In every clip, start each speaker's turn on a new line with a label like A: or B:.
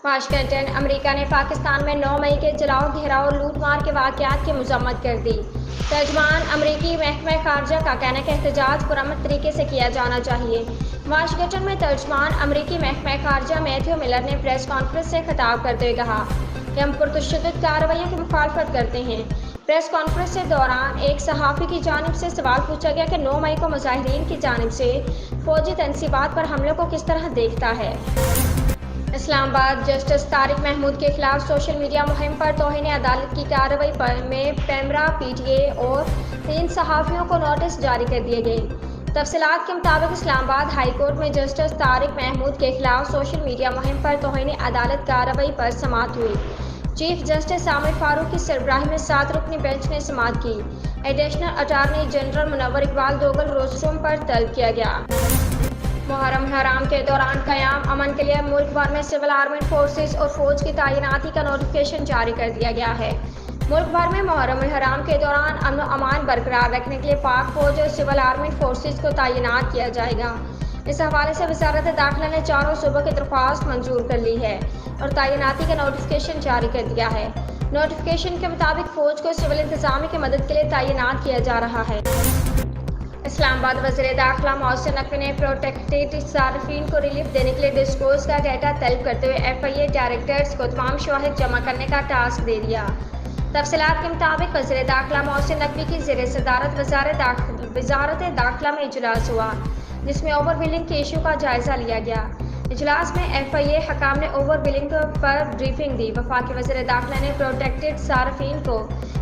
A: Washington امریکہ نے پاکستان میں 9 مئی کے جلاؤ گھیراؤ اور لوٹ مار کے واقعات کی مذمت کر دی۔ ترجمان امریکی محکمہ خارجہ کا کہنا ہے کہ احتجاج پرامن طریقے سے کیا جانا چاہیے۔ واشنگٹن میں ترجمان امریکی محکمہ خارجہ میتھیو ملر نے پریس کانفرنس سے خطاب کرتے ہوئے کہا کہ ہم پرتشدد کارروائیوں کی مخالفت کرتے ہیں۔ پریس کانفرنس کے دوران ایک صحافی کی جانب سے سوال پوچھا گیا کہ 9 مئی کو مظاہرین کی جانب سے فوجی تنصیبات پر حملوں کو کس طرح دیکھتا ہے۔ اسلام آباد جسٹس طارق محمود کے خلاف سوشل میڈیا مہم پر توہین عدالت کی کارروائی میں پیمرا پی ٹی اے اور 3 صحافیوں کو نوٹس جاری کر دیے گئے۔ تفصیلات کے مطابق اسلام آباد ہائی کورٹ میں جسٹس طارق محمود کے خلاف سوشل میڈیا مہم پر توہین عدالت کارروائی پر سماعت ہوئی۔ چیف جسٹس عامر فاروق کی سربراہی میں 7 رکنی بینچ نے سماعت کی۔ ایڈیشنل اٹارنی جنرل منور اقبال دوگل روز روم پر طلب کیا گیا۔ محرم الحرام کے دوران قیام امن کے لیے ملک بھر میں سول آرمڈ فورسز اور فوج کی تعیناتی کا نوٹیفکیشن جاری کر دیا گیا ہے۔ ملک بھر میں محرم الحرام کے دوران امن و امان برقرار رکھنے کے لیے پاک فوج اور سول آرمڈ فورسز کو تعینات کیا جائے گا۔ اس حوالے سے وزارت داخلہ نے 4 صوبوں کی درخواست منظور کر لی ہے اور تعیناتی کا نوٹیفکیشن جاری کر دیا ہے۔ نوٹیفکیشن کے مطابق فوج کو سول انتظامیہ کی مدد کے لیے تعینات کیا جا رہا ہے۔ اسلام آباد وزیر داخلہ محسن نقوی نے پروٹیکٹڈ صارفین کو ریلیف دینے کے لیے ڈسکلوز کا ڈیٹا طلب کرتے ہوئے ایف آئی اے ڈائریکٹرز کو تمام شواہد جمع کرنے کا ٹاسک دے دیا۔ تفصیلات کے مطابق وزیر داخلہ محسن نقوی کی زیر صدارت وزارت داخلہ میں اجلاس ہوا، جس میں اوور بلنگ کے ایشو کا جائزہ لیا گیا۔ اجلاس میں ایف آئی اے حکام نے اوور بلنگ پر بریفنگ دی۔ وفاقی وزیر داخلہ نے پروٹیکٹڈ صارفین کو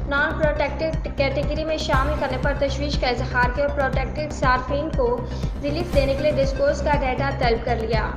A: نان پروٹیکٹڈ کیٹیگری میں شامل کرنے پر تشویش کا اظہار کیا اور پروٹیکٹڈ صارفین کو ریلیف دینے کے لیے ڈسکلوز کا ڈیٹا طلب کر لیا۔